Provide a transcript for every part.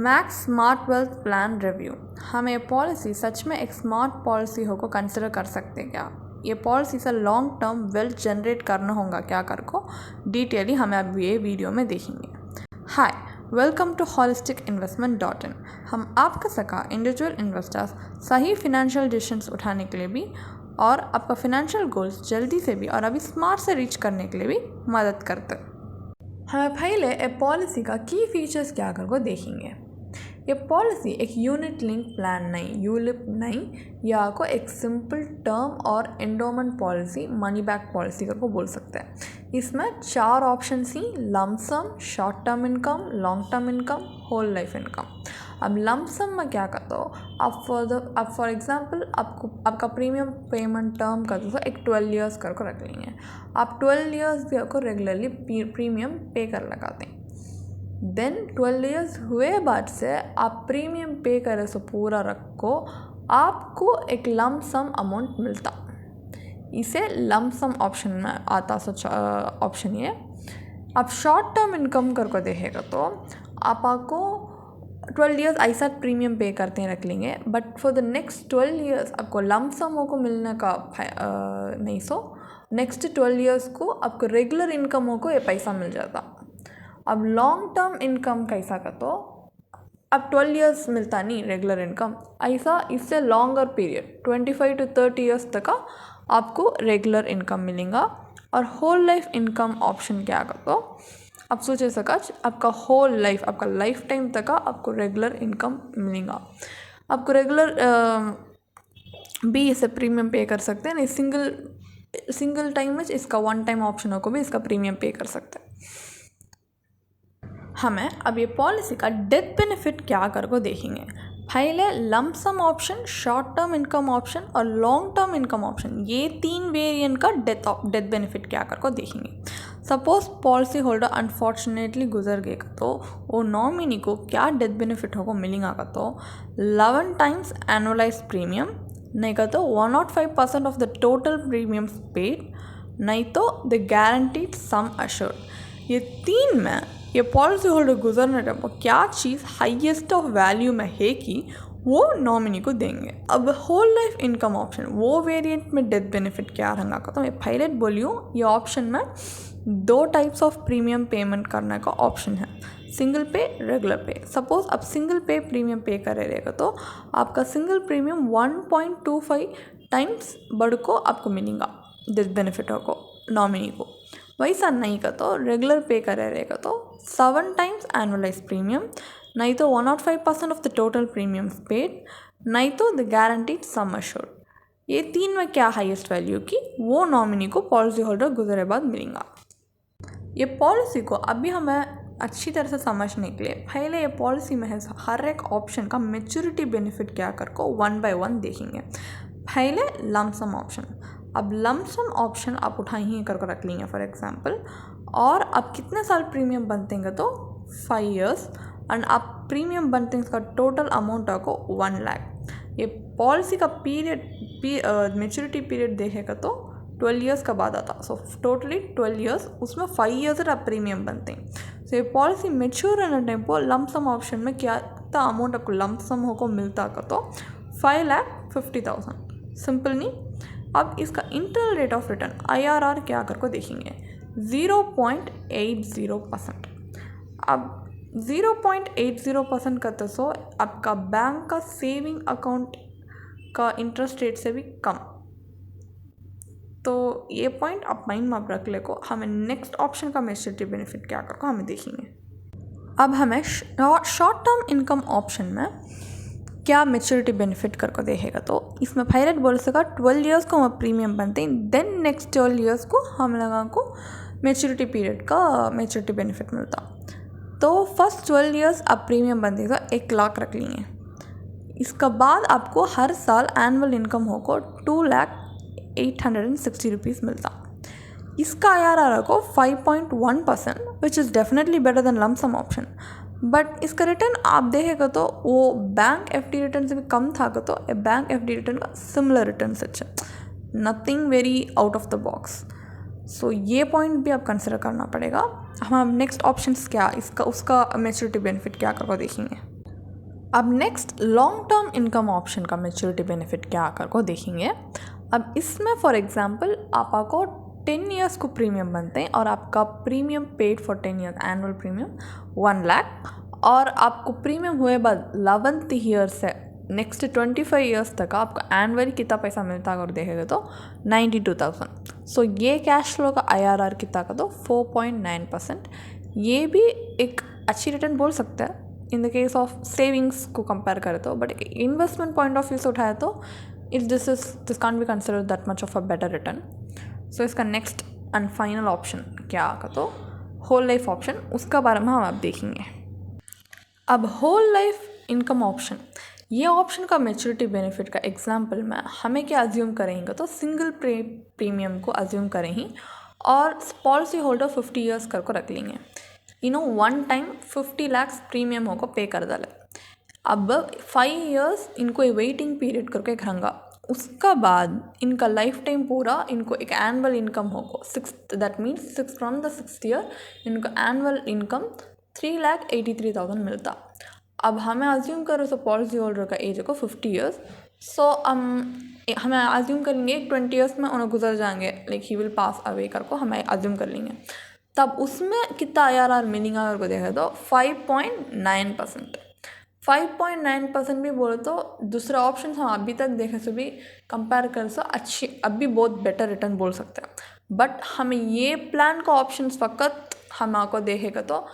Max smart wealth plan review. हम ये policy सच में एक स्मार्ट पॉलिसी हो को कंसिडर कर सकते क्या? ये पॉलिसी से लॉन्ग टर्म वेल्थ जनरेट करना होगा क्या कर को डिटेयली हमें अब ये वीडियो में देखेंगे। हाय, वेलकम टू holisticinvestment.in। हम आपका सका इंडिविजुअल इन्वेस्टर्स सही फिनेंशियल डिसीजंस उठाने के लिए भी और आपका फिनेंशियल गोल्स जल्दी से भी और अभी स्मार्ट से रीच करने के लिए भी मदद करते हैं। हमें पहले ये पॉलिसी का की फीचर्स क्या कर को देखेंगे। ये पॉलिसी एक यूनिट लिंक प्लान नहीं, यूलिप नहीं, या को एक सिंपल टर्म और endowment policy, money back policy कर को बोल सकते हैं। इसमें 4 ऑप्शन ही lump sum, short term income, long term income, whole life income. अब लंप सम में क्या करते हो आप फॉर एग्जांपल आपका प्रीमियम पेमेंट टर्म कर दो एक 12 ईयर्स कर को रख लेंगे। आप 12 ईयर्स भी आपको रेगुलरली प्रीमियम पे कर लगाते हैं। देन 12 ईयर्स हुए बाद से आप प्रीमियम पे करे सो पूरा रखो आपको एक लंप सम अमाउंट मिलता। इसे लंप सम ऑप्शन में आता ऑप्शन ये। आप शॉर्ट टर्म इनकम कर को देखेगा तो आपको 12 ईयर्स ऐसा प्रीमियम पे करते हैं रख लेंगे, but for the next 12 years आपको लंप सम को मिलने का नहीं। सो नेक्स्ट 12 ईयर्स को आपको रेगुलर इनकम को ये पैसा मिल जाता। अब लॉन्ग टर्म इनकम कैसा का तो अब 12 ईयर्स मिलता नहीं रेगुलर इनकम, ऐसा इससे लॉन्गर पीरियड 25 to 30 ईयर्स तक का आपको रेगुलर इनकम मिलेगा। और होल लाइफ इनकम ऑप्शन क्या का तो आप सोचे सका आपका होल लाइफ, आपका लाइफ टाइम तक का आपको रेगुलर इनकम मिलेगा। आपको रेगुलर भी इसे प्रीमियम पे कर सकते हैं, नहीं सिंगल टाइम में इसका वन टाइम ऑप्शन को भी इसका प्रीमियम पे कर सकते हैं। हमें अब ये पॉलिसी का डेथ बेनिफिट क्या कर को देखेंगे। पहले lump sum option, short term income option और लॉन्ग टर्म इनकम ऑप्शन, ये 3 वेरिएंट का डेथ बेनिफिट क्या कर को देखेंगे। सपोज पॉलिसी होल्डर अनफॉर्चुनेटली गुजर गए तो वो नॉमिनी को क्या डेथ बेनिफिट होगा मिलेगा का तो 11 टाइम्स एनुअलाइज प्रीमियम, नहीं का तो 105% of the total premium paid, नहीं तो द गारंटीड सम अश्योर्ड। ये 3 में ये पॉलिसी होल्डर गुजरने टाइम क्या चीज़ हाईएस्ट ऑफ वैल्यू में है कि वो नॉमिनी को देंगे। अब होल लाइफ इनकम ऑप्शन वो वेरिएंट में डेथ बेनिफिट क्या रहेगा का तो मैं पहले बोलियो ये ऑप्शन में 2 टाइप्स ऑफ प्रीमियम पेमेंट करने का ऑप्शन है, सिंगल पे, रेगुलर पे। सपोज आप सिंगल पे प्रीमियम पे करे रहेगा तो आपका सिंगल प्रीमियम 1.25 टाइम्स बढ़ को आपको मिलेगा डेथ बेनिफिट को नॉमिनी को। वैसा नहीं का तो रेगुलर पे करे रहेगा तो 7 टाइम्स एनुअलाइज प्रीमियम, नहीं तो 105% of the total premium paid, नहीं तो द गारंटीड सम अश्योर्ड। ये 3 में क्या हाईएस्ट वैल्यू की वो नॉमिनी को पॉलिसी होल्डर गुजरे बाद मिलेगा। ये पॉलिसी को अभी हमें अच्छी तरह से समझने के लिए पहले ये पॉलिसी में है हर एक ऑप्शन का मैच्योरिटी बेनिफिट क्या कर को 1 by 1 देखेंगे। पहले लंप सम ऑप्शन। अब लंप सम ऑप्शन आप उठाए ही कर रख लेंगे फॉर एग्जांपल, और आप कितने साल प्रीमियम बनतेंगे तो 5 ईयर्स, एंड आप प्रीमियम बनते हैं इसका टोटल अमाउंट को 1 लाख। ये पॉलिसी का पीरियड मैच्योरिटी पीरियड देखेगा तो 12 ईयर्स का बाद आता। सो टोटली 12 ईयर्स, उसमें 5 ईयर्स आप प्रीमियम बनते हैं। सो ये पॉलिसी मेच्योर रहने टाइम पर लंप सम ऑप्शन में क्या अमाउंट आपको लंप सम को मिलता का तो 5,50,000। सिंपल नहीं। अब इसका internal rate of return IRR क्या कर को देखेंगे 0.80%। अब 0.80% करते सो आपका बैंक का सेविंग अकाउंट का इंटरेस्ट रेट से भी कम। तो ये पॉइंट आप माइंड में रख ले को हमें नेक्स्ट ऑप्शन का मैच्योरिटी बेनिफिट क्या कर को हमें देखेंगे। अब हमें शॉर्ट टर्म इनकम ऑप्शन में क्या मैच्योरिटी बेनिफिट कर को देखेगा तो इसमें पहले बोल सका 12 ईयर्स को हम प्रीमियम बनते हैं, देन नेक्स्ट 12 ईयर्स को हम लोगों को मैच्योरिटी पीरियड का मैच्योरिटी बेनिफिट मिलता। तो फर्स्ट 12 ईयर्स आप प्रीमियम बनते तो 1 लाख रख लेंगे। इसका बाद आपको हर साल एनुअल इनकम हो को 2,0860 रुपीज़ मिलता। इसका IRR को 5.1%, which is definitely better than lump sum option. But इसका रिटर्न आप देखेगा तो वो बैंक FD रिटर्न से भी कम था तो बैंक FD रिटर्न का सिमिलर रिटर्न सच है, nothing very out of the box. So ये पॉइंट भी आप कंसिडर करना पड़ेगा। हम नेक्स्ट ऑप्शंस क्या उसका मैच्योरिटी बेनिफिट क्या करके देखेंगे। अब next long term income option का मैच्योरिटी बेनिफिट क्या आकर को देखेंगे। अब इसमें फॉर एग्जांपल आपको 10 ईयर्स को प्रीमियम बनते हैं और आपका premium paid for 10 years annual premium 1 lakh, और आपको प्रीमियम हुए बाद 11th ईयर से नेक्स्ट 25 ईयर्स तक आपको एनुअली कितना पैसा मिलता है अगर देखेगा तो 92,000। सो ये कैश फ्लो का IRR कितना का तो 4.9%। ये भी एक अच्छी रिटर्न बोल सकते हैं in the case of savings को कंपेयर करें तो, but investment point of view से उठाए तो this can't be consider that much of a better return. So इसका नेक्स्ट एंड फाइनल ऑप्शन क्या आगा तो होल लाइफ ऑप्शन, उसका बारे में हम आप देखेंगे। अब होल लाइफ इनकम ऑप्शन, ये ऑप्शन का मैच्योरिटी बेनिफिट का एग्जांपल में हमें क्या अज्यूम करेंगे तो सिंगल प्रीमियम को अज्यूम करें ही और पॉलिसी होल्डर 50 ईयर्स करके रख लेंगे। वन टाइम 50 लाख प्रीमियम होगा पे कर डाले। अब 5 ईयर्स इनको वेटिंग पीरियड करके एक रंगा, उसका बाद इनका लाइफ टाइम पूरा इनको एक एनुअल इनकम होगा 6, that means 6 from the 6th year इनको एनुअल इनकम 3,83,000 मिलता। अब हमें अज्यूम करो सो पॉलिसी होल्डर का एज होगा 50 ईयर्स। सो हमें अज्यूम करेंगे 20 ईयर्स में उन्हें गुजर जाएंगे, like he will pass away करको हमें अज्यूम कर लेंगे। तब उसमें कितना IRR मिलेगा अगर को देखा तो 5.9%। 5.9% भी बोले तो दूसरा ऑप्शन हम अभी तक देखे से भी कंपेयर कर सो अच्छी अभी बहुत बेटर रिटर्न बोल सकते हैं। बट हमें ये प्लान का ऑप्शन फ़कत हम आपको देखेगा तो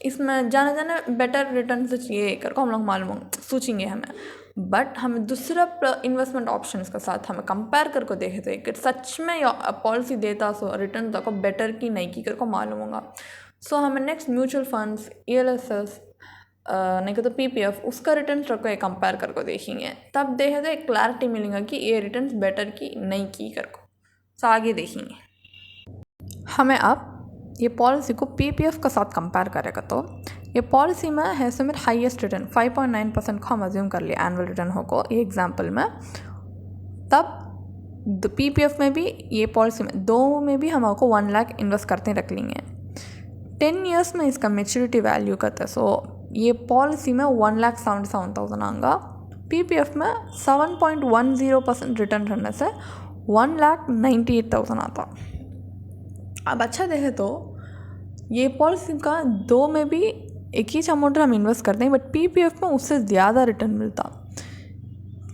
इसमें जाने बेटर रिटर्न से चाहिए करके हम लोग मालूम सोचेंगे हमें। बट हमें दूसरा इन्वेस्टमेंट ऑप्शंस के साथ हमें कंपेयर करके देखे थे कि सच में पॉलिसी देता सो रिटर्न तक बेटर की नहीं की करके मालूम होगा। सो हमें नेक्स्ट म्यूचुअल फंड्स ELSS नहीं तो PPF उसका रिटर्न को कंपेयर करके देखेंगे, तब देखे तो एक क्लैरिटी मिलेगा कि ये रिटर्न बेटर की नहीं की करको। सो आगे देखेंगे हमें अब ये पॉलिसी को PPF के साथ कंपेयर करेगा तो ये पॉलिसी में है सो मेरे हाईएस्ट रिटर्न 5.9% को हम अज्यूम कर लिया एनुअल रिटर्न होगा ये एग्जाम्पल में। तब PPF में भी ये पॉलिसी में दो में भी हम आपको 1 लाख इन्वेस्ट करते रख लेंगे। 10 ईयर्स में इसका मेच्योरिटी वैल्यू करते हैं। सो ये पॉलिसी में 1,77,000 आएगा, PPF में 7.10% रिटर्न रहने से 1,98,000 आता। अब अच्छा देखें तो ये पॉलिसी का दो में भी एक ही अमाउंट हम इन्वेस्ट करते हैं, बट PPF में उससे ज़्यादा रिटर्न मिलता।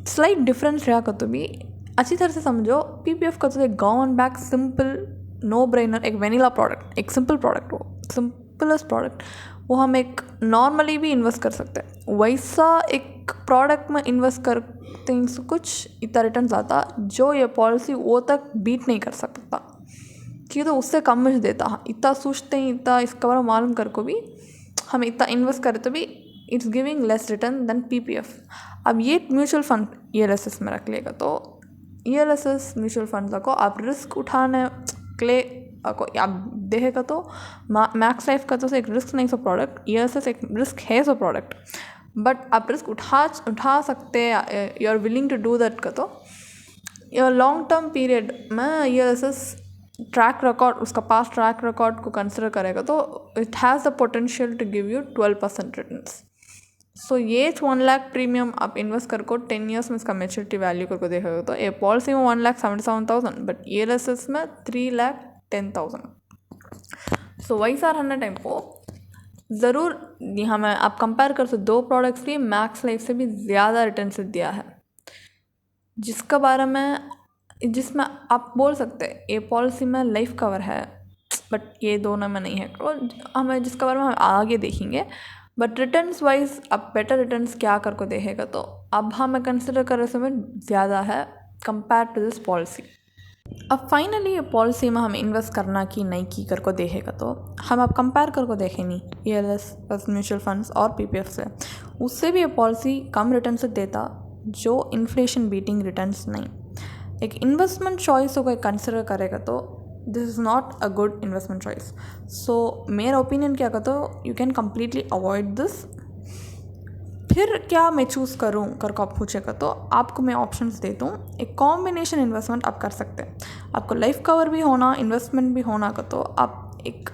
स्लाइट डिफरेंस रहा तो भी अच्छी तरह से समझो। PPF का तो एक gone back simple no brainer, एक वेनिला प्रोडक्ट, एक सिंपल प्रोडक्ट, वो सिंपलेस्ट प्रोडक्ट, वो हम एक नॉर्मली भी इन्वेस्ट कर सकते हैं। वैसा एक प्रोडक्ट में इन्वेस्ट करते हैं कुछ इतना रिटर्न आता जो ये पॉलिसी वो तक बीट नहीं कर सकता, कि तो उससे कम मुझे देता। इतना सोचते हैं, इतना इसका बारे में मालूम कर को भी हम इतना इन्वेस्ट करें तो भी it's giving less return than PPF। अब ये म्यूचुअल फंड ELSS में रख लेगा तो ELSS म्यूचुअल फंड को आप रिस्क उठाने के लिए आप देखेगा तो मैक्स लाइफ का तो एक रिस्क नहीं सो प्रोडक्ट, ELSS एक रिस्क है सो प्रोडक्ट, बट आप रिस्क उठा सकते हैं, you are willing to do that का तो लॉन्ग टर्म पीरियड में ELSS ट्रैक रिकॉर्ड, उसका पास ट्रैक रिकॉर्ड को कंसिडर करेगा तो it has the potential to give you 12% returns. So ये 1 लाख प्रीमियम आप इन्वेस्ट करको 10 ईयर्स में इसका मेच्योरिटी वैल्यू करके देखेगा तो ये पॉलिसी में 1,77,000, बट ELSS में 3,10,000। सो वैसा रहने टाइम को ज़रूर हमें आप कंपेयर कर सकते, दो प्रोडक्ट्स भी मैक्स लाइफ से भी ज़्यादा रिटर्न से दिया है, जिसका बारे में जिसमें आप बोल सकते हैं ये पॉलिसी में लाइफ कवर है, बट ये दोनों में नहीं है। और हमें जिसका बारे में हम आगे देखेंगे, बट रिटर्न्स वाइज अब बेटर रिटर्न्स क्या करके देखेगा तो अब हमें कंसिडर करने समय ज़्यादा है कंपेयर टू दिस पॉलिसी। अब फाइनली ये पॉलिसी में हम इन्वेस्ट करना कि नहीं की करके देखेगा तो हम अब कंपेयर करके देखें नहीं ELSS म्यूचुअल फंड्स और PPF से, उससे भी ये पॉलिसी कम रिटर्न से देता जो इन्फ्लेशन बीटिंग रिटर्न्स नहीं। एक इन्वेस्टमेंट चॉइस को कंसिडर करेगा तो this is not a good investment choice. So मेरा ओपिनियन क्या कहता हो, you can completely avoid this. फिर क्या मैं चूज़ करूँ करके आप पूछेगा तो आपको मैं ऑप्शंस देता हूँ। एक कॉम्बिनेशन इन्वेस्टमेंट आप कर सकते हैं, आपको लाइफ कवर भी होना इन्वेस्टमेंट भी होना का तो आप एक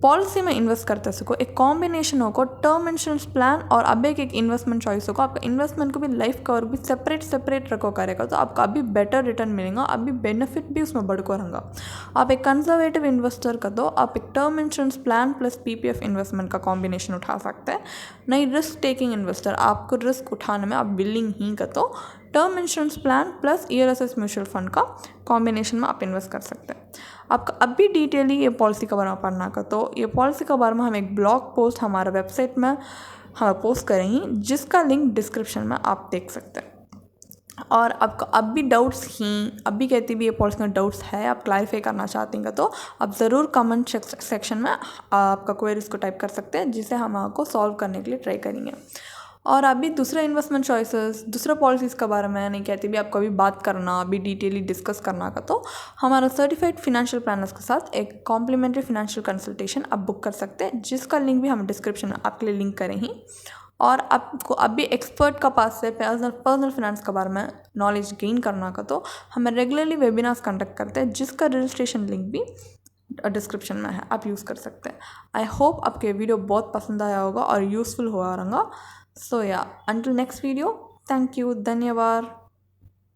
पॉलिसी में इन्वेस्ट करते सको एक कॉम्बिनेशन होगा टर्म इंश्योरेंस प्लान और अब एक इन्वेस्टमेंट चॉइस होगा। आपका इन्वेस्टमेंट को भी लाइफ कवर भी सेपरेट रखो करेगा तो आपका अभी बेटर रिटर्न मिलेगा, अभी बेनिफिट भी उसमें बढ़कर रहेगा। आप एक कंजर्वेटिव इन्वेस्टर का तो आप एक term insurance plan plus PPF investment का कॉम्बिनेशन उठा सकते हैं। नहीं रिस्क टेकिंग इन्वेस्टर, आपको रिस्क उठाने में आप विलिंग ही का तो term insurance plan plus ELSS mutual fund का कॉम्बिनेशन में आप इन्वेस्ट कर सकते हैं। आपका अभी डिटेयली ये पॉलिसी के बारे में पढ़ना का तो ये पॉलिसी के बारे में हम एक ब्लॉग पोस्ट हमारे वेबसाइट में हम पोस्ट करेंगे जिसका लिंक डिस्क्रिप्शन में आप देख सकते हैं। और आपका अब भी डाउट्स अभी कहती भी ये पॉलिसी में डाउट्स है, आप क्लैरिफाई करना चाहते हैं तो आप ज़रूर कमेंट सेक्शन में आपका क्वेरीज को टाइप कर सकते हैं जिसे हम आपको सॉल्व करने के लिए ट्राई करेंगे। और अभी दूसरा इन्वेस्टमेंट चॉइसेस दूसरा पॉलिसीज़ के बारे में नहीं कहती भी आपको अभी बात करना अभी डिटेली डिस्कस करना का तो हमारा सर्टिफाइड फिनेंशियल प्लानर्स के साथ एक कॉम्प्लीमेंट्री फिनेंशियल कंसल्टेशन आप बुक कर सकते हैं जिसका लिंक भी हम डिस्क्रिप्शन में आपके लिए लिंक करें ही। और आपको अभी एक्सपर्ट का पास से पर्सनल फाइनेंस के बारे में नॉलेज गेन करना का तो हम रेगुलरली वेबिनार्स कंडक्ट करते हैं जिसका रजिस्ट्रेशन लिंक भी डिस्क्रिप्शन में है, आप यूज़ कर सकते हैं। आई होप आपके वीडियो बहुत पसंद आया होगा और यूज़फुल हुआ रहेगा। सो या until next video, thank you, धन्यवाद।